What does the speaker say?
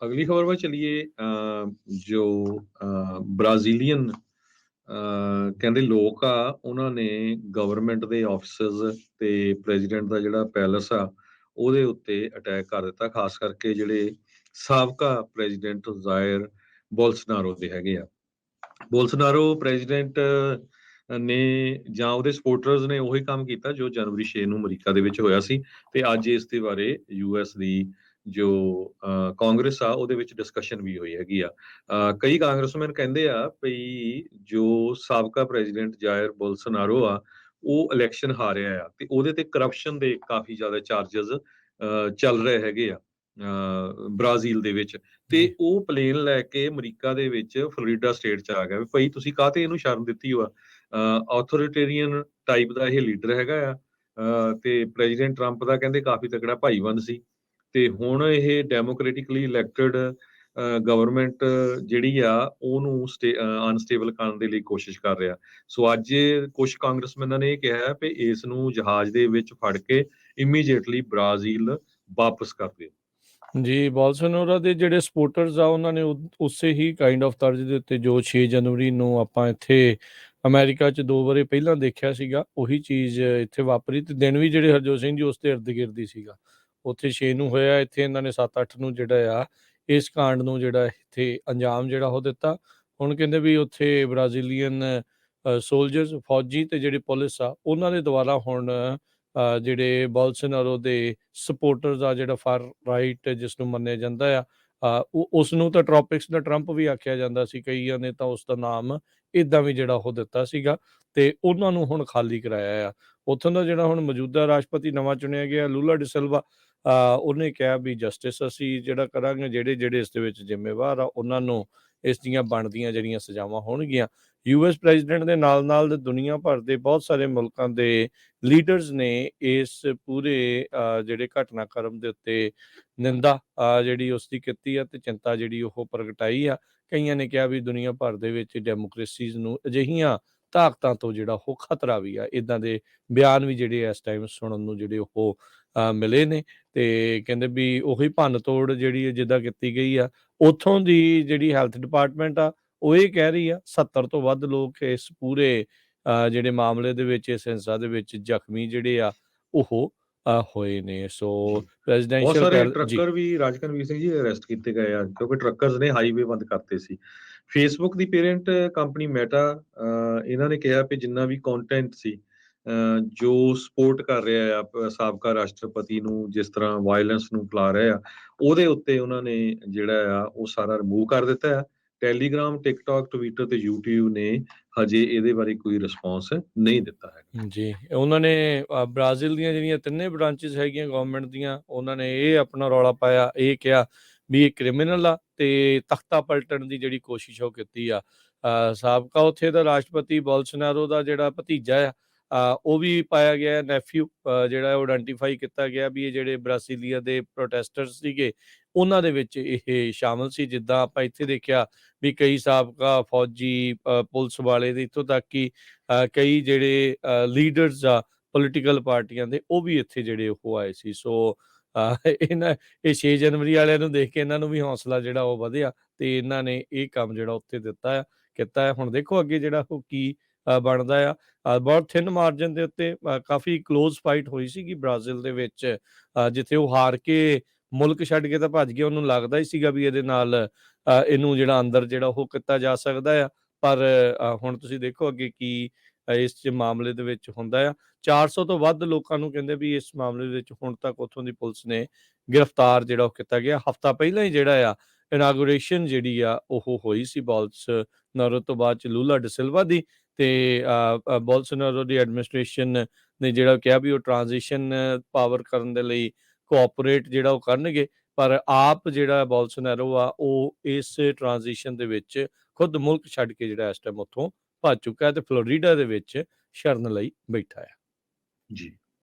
ਅਗਲੀ ਖਬਰ ਵੱਲ ਚਲੀਏ। ਜੋ ਬ੍ਰਾਜ਼ੀਲੀਅਨ ਕਹਿੰਦੇ ਲੋਕ ਆ, ਉਹਨਾਂ ਨੇ ਗਵਰਨਮੈਂਟ ਦੇ ਆਫਿਸਰਸ ਤੇ ਪ੍ਰੈਜ਼ੀਡੈਂਟ ਦਾ ਜਿਹੜਾ ਪੈਲਸ ਆ ਉਹਦੇ ਉੱਤੇ ਅਟੈਕ ਕਰ ਦਿੱਤਾ, ਖਾਸ ਕਰਕੇ ਜਿਹੜੇ ਸਾਬਕਾ ਪ੍ਰੈਜ਼ੀਡੈਂਟ ਜ਼ਾਇਰ ਬੋਲਸਨਾਰੋ ਦੇ ਹੈਗੇ ਆ। ਬੋਲਸਨਾਰੋ ਪ੍ਰੈਜ਼ੀਡੈਂਟ ਨੇ ਜਾਂ ਉਹਦੇ ਸਪੋਰਟਰਸ ਨੇ ਉਹੀ ਕੰਮ ਕੀਤਾ ਜੋ ਜਨਵਰੀ 6 ਨੂੰ ਅਮਰੀਕਾ ਦੇ ਵਿੱਚ ਹੋਇਆ ਸੀ, ਤੇ ਅੱਜ ਇਸ ਦੇ ਬਾਰੇ ਯੂਐਸ ਦੀ ਜੋ ਕਾਂਗਰਸ ਆ ਉਹਦੇ ਵਿੱਚ ਡਿਸਕਸ਼ਨ ਵੀ ਹੋਈ ਹੈਗੀ ਆ। ਕਈ ਕਾਂਗਰਸਮੈਨ ਕਹਿੰਦੇ ਆ ਵੀ ਜੋ ਸਾਬਕਾ ਪ੍ਰੈਜ਼ੀਡੈਂਟ ਜਾਇਰ ਬੋਲਸਨਾਰੋ ਆ ਉਹ ਇਲੈਕਸ਼ਨ ਹਾਰਿਆ ਆ ਤੇ ਉਹਦੇ ਤੇ ਕਰਪਸ਼ਨ ਦੇ ਕਾਫੀ ਜ਼ਿਆਦਾ ਚਾਰजेस ਚੱਲ ਰਹੇ ਹੈਗੇ ਆ ਬ੍ਰਾਜ਼ੀਲ ਦੇ ਵਿੱਚ। ਤੇ ਉਹ ਪਲੇਨ ਲੈ ਕੇ ਅਮਰੀਕਾ ਦੇ ਵਿੱਚ ਫਲੋਰੀਡਾ ਸਟੇਟ ਚ ਆ ਗਿਆ ਵੀ ਭਾਈ ਤੁਸੀਂ ਕਾਹਤੇ ਇਹਨੂੰ ਸ਼ਰਮ ਦਿੱਤੀ ਹੋਆ। ਆਥੋਰੀਟੇਰੀਅਨ ਟਾਈਪ ਦਾ ਇਹ ਲੀਡਰ ਹੈਗਾ ਆ। ਤੇ ਪ੍ਰੈਜ਼ੀਡੈਂਟ ਟਰੰਪ ਦਾ ਕਹਿੰਦੇ ਕਾਫੀ ਤਕੜਾ ਭਾਈਬੰਦ ਸੀ, ਤੇ ਹੁਣ ਇਹ ਡੈਮੋਕ੍ਰੈਟਿਕਲੀ ਇਲੈਕਟਡ ਗਵਰਨਮੈਂਟ ਜਿਹੜੀ ਆ ਉਹਨੂੰ ਅਨਸਟੇਬਲ ਕਰਨ ਦੇ ਲਈ ਕੋਸ਼ਿਸ਼ ਕਰ ਰਿਹਾ। ਸੋ ਅੱਜ ਕੁਝ ਕਾਂਗਰਸਮੈਨਾਂ ਨੇ ਇਹ ਕਿਹਾ ਵੀ ਇਸ ਨੂੰ ਜਹਾਜ਼ ਦੇ ਵਿੱਚ ਫੜ ਕੇ ਇਮੀਡੀਏਟਲੀ ਬ੍ਰਾਜ਼ੀਲ ਵਾਪਸ ਕਰ ਦਿਓ। ਜੀ, ਬੋਲਸੋਨਾਰੋ ਦੇ ਜਿਹੜੇ ਸਪੋਰਟਰਸ ਆ ਉਹਨਾਂ ਨੇ ਉਸੇ ਹੀ ਕਾਈਂਡ ਆਫ ਤਰਜ਼ ਦੇ ਉੱਤੇ ਜੋ 6 ਜਨਵਰੀ ਨੂੰ ਆਪਾਂ ਇੱਥੇ ਅਮਰੀਕਾ 'ਚ 2 ਵਾਰੀ ਪਹਿਲਾਂ ਦੇਖਿਆ ਸੀਗਾ, ਉਹੀ ਚੀਜ਼ ਇੱਥੇ ਵਾਪਰੀ। ਤੇ ਦਿਨ ਵੀ ਜਿਹੜੇ ਹਰਜੋਤ ਸਿੰਘ ਜੀ ਉਸ ਦੇ ਇਰਦ ਗਿਰਦ ਹੀ ਸੀਗਾ। ਉੱਥੇ 6 ਨੂੰ ਹੋਇਆ, ਇੱਥੇ ਇਹਨਾਂ ਨੇ 7-8 ਨੂੰ ਜਿਹੜਾ ਆ ਇਸ ਕਾਂਡ ਨੂੰ ਜਿਹੜਾ ਇੱਥੇ ਅੰਜਾਮ ਜਿਹੜਾ ਉਹ ਦਿੱਤਾ। ਹੁਣ ਕਹਿੰਦੇ ਵੀ ਉੱਥੇ ਬ੍ਰਾਜ਼ੀਲੀਅਨ ਸੋਲਜਰਸ ਫੌਜੀ ਤੇ ਜਿਹੜੀ ਪੁਲਿਸ ਆ ਉਹਨਾਂ ਦੇ ਦੁਆਰਾ ਹੁਣ ਜਿਹੜੇ ਬੋਲਸੋਨਾਰੋ ਦੇ ਸਪੋਰਟਰਸ ਆ, ਜਿਹੜਾ ਫਾਰ ਰਾਈਟ ਜਿਸ ਨੂੰ ਮੰਨਿਆ ਜਾਂਦਾ ਆ, ਉਸ ਨੂੰ ਤਾਂ ਟ੍ਰੋਪਿਕਸ ਦਾ ਟਰੰਪ ਵੀ ਆਖਿਆ ਜਾਂਦਾ ਸੀ, ਕਈਆਂ ਨੇ ਤਾਂ ਉਸ ਦਾ ਨਾਮ ਇੱਦਾਂ ਵੀ ਜਿਹੜਾ ਉਹ ਦਿੱਤਾ ਸੀਗਾ, ਤੇ ਉਹਨਾਂ ਨੂੰ ਹੁਣ ਖਾਲੀ ਕਰਾਇਆ ਆ। ਉੱਥੋਂ ਦਾ ਜਿਹੜਾ ਹੁਣ ਮੌਜੂਦਾ ਰਾਸ਼ਟਰਪਤੀ ਨਵਾਂ ਚੁਣਿਆ ਗਿਆ ਲੂਲਾ ਡਿਸਿਲਵਾ, ਉਹਨੇ ਕਿਹਾ ਵੀ ਜਸਟਿਸ ਅਸੀਂ ਜਿਹੜਾ ਕਰਾਂਗੇ, ਜਿਹੜੇ ਜਿਹੜੇ ਇਸ ਦੇ ਵਿੱਚ ਜ਼ਿੰਮੇਵਾਰ ਆ ਉਹਨਾਂ ਨੂੰ ਇਸ ਦੀਆਂ ਬਣਦੀਆਂ ਜਿਹੜੀਆਂ ਸਜ਼ਾਵਾਂ ਹੋਣਗੀਆਂ। ਯੂਐਸ ਪ੍ਰੈਜ਼ੀਡੈਂਟ ਦੇ ਨਾਲ ਨਾਲ ਦੁਨੀਆ ਭਰ ਦੇ ਬਹੁਤ ਸਾਰੇ ਮੁਲਕਾਂ ਦੇ ਲੀਡਰਸ ਨੇ ਇਸ ਪੂਰੇ ਜਿਹੜੇ ਘਟਨਾਕ੍ਰਮ ਦੇ ਉੱਤੇ ਨਿੰਦਾ ਜਿਹੜੀ ਉਸ ਦੀ ਕੀਤੀ ਆ ਤੇ ਚਿੰਤਾ ਜਿਹੜੀ ਉਹ ਪ੍ਰਗਟਾਈ ਆ। ਕਈਆਂ ਨੇ ਕਿਹਾ ਵੀ ਦੁਨੀਆ ਭਰ ਦੇ ਵਿੱਚ ਡੈਮੋਕ੍ਰੇਸੀਜ਼ ਨੂੰ ਅਜਿਹੀਆਂ ਤਾਕਤਾਂ ਤੋਂ ਜਿਹੜਾ ਉਹ ਖਤਰਾ ਵੀ ਆ। ਇੱਦਾਂ ਦੇ ਬਿਆਨ ਵੀ ਜਿਹੜੇ ਇਸ ਟਾਈਮ ਸੁਣਨ ਨੂੰ ਜਿਹੜੇ ਉਹ ਮਿਲੇ ਨੇ, ਤੇ ਕਹਿੰਦੇ ਵੀ ਉਹੀ ਭੰਨ ਤੋੜ ਜਿਹੜੀ ਜਿੱਦਾਂ ਕੀਤੀ ਗਈ ਆ। ਉੱਥੋਂ ਦੀ ਜਿਹੜੀ ਹੈਲਥ ਡਿਪਾਰਟਮੈਂਟ ਆ ਉਹ ਇਹ ਕਹਿ ਰਹੀ ਆ 70 ਤੋਂ ਵੱਧ ਲੋਕ ਇਸ ਪੂਰੇ ਜਿਹੜੇ ਮਾਮਲੇ ਦੇ ਵਿੱਚ, ਇਸ ਹਿੰਸਾ ਦੇ ਵਿੱਚ ਜ਼ਖਮੀ ਜਿਹੜੇ ਆ ਉਹ ਹੋਏ ਨੇ। ਸੋ ਬਹੁਤ ਪ੍ਰੈਜ਼ੀਡੈਂਸ਼ੀਅਲ ਸਾਰੇ ਜੀ ਟਰੱਕਰ ਵੀ ਰਾਜਕਨਵੀਰ ਸਿੰਘ ਜੀ ਅਰੈਸਟ ਕੀਤੇ ਗਏ ਆ, ਕਿਉਂਕਿ ਟਰੱਕਰਸ ਨੇ ਹਾਈਵੇ ਬੰਦ ਕਰਤੇ ਸੀ। ਫੇਸਬੁੱਕ ਦੀ ਪੇਰੈਂਟ ਕੰਪਨੀ ਮੈਟਾ, ਇਹਨਾਂ ਨੇ ਕਿਹਾ ਵੀ ਜਿੰਨਾ ਵੀ ਕੰਟੈਂਟ ਸੀ ਜੋ ਸਪੋਰਟ ਕਰ ਰਿਹਾ ਆ ਸਾਬਕਾ ਰਾਸ਼ਟਰਪਤੀ ਨੂੰ, ਜਿਸ ਤਰ੍ਹਾਂ ਵਾਇਲੈਂਸ ਨੂੰ ਫੈਲਾ ਰਿਹਾ ਆ, ਉਹਦੇ ਉੱਤੇ ਉਹਨਾਂ ਨੇ ਜਿਹੜਾ ਆ ਉਹ ਸਾਰਾ ਰਿਮੂਵ ਕਰ ਦਿੱਤਾ ਆ। ਟੈਲੀਗ੍ਰਾਮ, ਟਿਕਟੌਕ, ਟਵਿੱਟਰ ਤੇ ਯੂਟਿਊਬ ਨੇ ਹਜੇ ਇਹਦੇ ਬਾਰੇ ਕੋਈ ਰਿਸਪੌਂਸ ਨਹੀਂ ਦਿੱਤਾ ਹੈ। ਜੀ, ਉਹਨਾਂ ਨੇ ਬ੍ਰਾਜ਼ੀਲ ਦੀਆਂ ਜਿਹੜੀਆਂ ਤਿੰਨੇ ਬ੍ਰਾਂਚਿਸ ਹੈਗੀਆਂ ਗਵਰਨਮੈਂਟ ਦੀਆਂ, ਉਹਨਾਂ ਨੇ ਇਹ ਆਪਣਾ ਰੌਲਾ ਪਾਇਆ, ਇਹ ਕਿਹਾ ਵੀ ਇਹ ਕ੍ਰਿਮੀਨਲ ਆ ਤੇ ਤਖਤਾ ਪਲਟਣ ਦੀ ਜਿਹੜੀ ਕੋਸ਼ਿਸ਼ ਉਹ ਕੀਤੀ ਆ। ਸਾਬਕਾ ਉੱਥੇ ਦਾ ਰਾਸ਼ਟਰਪਤੀ ਬੋਲਸੋਨਾਰੋ ਦਾ ਜਿਹੜਾ ਭਤੀਜਾ ਆ, ਉਹ ਵੀ ਪਾਇਆ ਗਿਆ, ਨੈਫਿਊ ਜਿਹੜਾ ਉਹ ਆਇਡੈਂਟੀਫਾਈ ਕੀਤਾ ਗਿਆ ਵੀ ਇਹ ਜਿਹੜੇ ਬ੍ਰਾਸੀਲੀਆ ਦੇ ਪ੍ਰੋਟੈਸਟਰਸ ਸੀਗੇ ਉਹਨਾਂ ਦੇ ਵਿੱਚ ਇਹ ਸ਼ਾਮਲ ਸੀ। ਜਿੱਦਾਂ ਆਪਾਂ ਇੱਥੇ ਦੇਖਿਆ ਵੀ ਕਈ ਸਾਬਕਾ ਫੌਜੀ, ਪੁਲਿਸ ਵਾਲੇ ਦੇ, ਇੱਥੋਂ ਤੱਕ ਕਿ ਕਈ ਜਿਹੜੇ ਲੀਡਰਸ ਆ ਪੋਲੀਟੀਕਲ ਪਾਰਟੀਆਂ ਦੇ, ਉਹ ਵੀ ਇੱਥੇ ਜਿਹੜੇ ਉਹ ਆਏ ਸੀ। ਸੋ ਇਹ 6 ਜਨਵਰੀ ਵਾਲਿਆਂ ਨੂੰ ਦੇਖ ਕੇ ਇਹਨਾਂ ਨੂੰ ਵੀ ਹੌਸਲਾ ਜਿਹੜਾ ਉਹ ਵਧਿਆ, ਤੇ ਇਹਨਾਂ ਨੇ ਇਹ ਕੰਮ ਜਿਹੜਾ ਉੱਥੇ ਕੀਤਾ ਹੈ। ਹੁਣ ਦੇਖੋ ਅੱਗੇ ਜਿਹੜਾ ਉਹ ਕੀ ਬਣਦਾ ਆ। ਬਹੁਤ ਥਿਨ ਮਾਰਜਨ ਦੇ ਉੱਤੇ ਕਾਫੀ ਕਲੋਜ਼ ਫਾਈਟ ਹੋਈ ਸੀਗੀ ਬ੍ਰਾਜ਼ੀਲ ਦੇ ਵਿੱਚ, ਜਿੱਥੇ ਉਹ ਹਾਰ ਕੇ ਮੁਲਕ ਛੱਡ ਕੇ ਤਾਂ ਭੱਜ ਗਿਆ। ਉਹਨੂੰ ਲੱਗਦਾ ਹੀ ਸੀਗਾ ਵੀ ਇਹਦੇ ਨਾਲ ਇਹਨੂੰ ਜਿਹੜਾ ਅੰਦਰ ਜਿਹੜਾ ਉਹ ਕੀਤਾ ਜਾ ਸਕਦਾ ਆ, ਪਰ ਹੁਣ ਤੁਸੀਂ ਦੇਖੋ ਅੱਗੇ ਕੀ ਇਸ ਮਾਮਲੇ ਦੇ ਵਿੱਚ ਹੁੰਦਾ ਆ। 400 ਤੋਂ ਵੱਧ ਲੋਕਾਂ ਨੂੰ ਕਹਿੰਦੇ ਵੀ ਇਸ ਮਾਮਲੇ ਵਿੱਚ ਹੁਣ ਤੱਕ ਉੱਥੋਂ ਦੀ ਪੁਲਿਸ ਨੇ ਗ੍ਰਿਫਤਾਰ ਜਿਹੜਾ ਉਹ ਕੀਤਾ ਗਿਆ। ਹਫ਼ਤਾ ਪਹਿਲਾਂ ਹੀ ਜਿਹੜਾ ਆ ਇਨਾਗੂਰੇਸ਼ਨ ਜਿਹੜੀ ਆ ਉਹ ਹੋਈ ਸੀ ਬੋਲਸੋਨਾਰੋ ਤੋਂ ਬਾਅਦ ਚ ਲੂਲਾ ਡਿਸਿਲਵਾ ਦੀ, ਤੇ ਬੋਲਸੋਨਾਰੋ ਦੀ ਐਡਮਿਨਿਸਟ੍ਰੇਸ਼ਨ ਨੇ ਜਿਹੜਾ ਕਿਹਾ ਵੀ ਉਹ ਟ੍ਰਾਂਜੀਸ਼ਨ ਪਾਵਰ ਕਰਨ ਦੇ ਲਈ ਕੋਆਪਰੇਟ ਜਿਹੜਾ ਉਹ ਕਰਨਗੇ, ਪਰ ਆਪ ਜਿਹੜਾ ਬੋਲਸੋਨਾਰੋ ਆ ਉਹ ਇਸ ਟ੍ਰਾਂਜੀਸ਼ਨ ਦੇ ਵਿੱਚ ਖੁਦ ਮੁਲਕ ਛੱਡ ਕੇ ਜਿਹੜਾ ਇਸ ਟਾਈਮ ਉੱਥੋਂ ਭੱਜ ਚੁੱਕਾ ਹੈ ਤੇ ਫਲੋਰੀਡਾ ਦੇ ਵਿੱਚ ਸ਼ਰਨ ਲਈ ਬੈਠਾ ਹੈ। ਜੀ।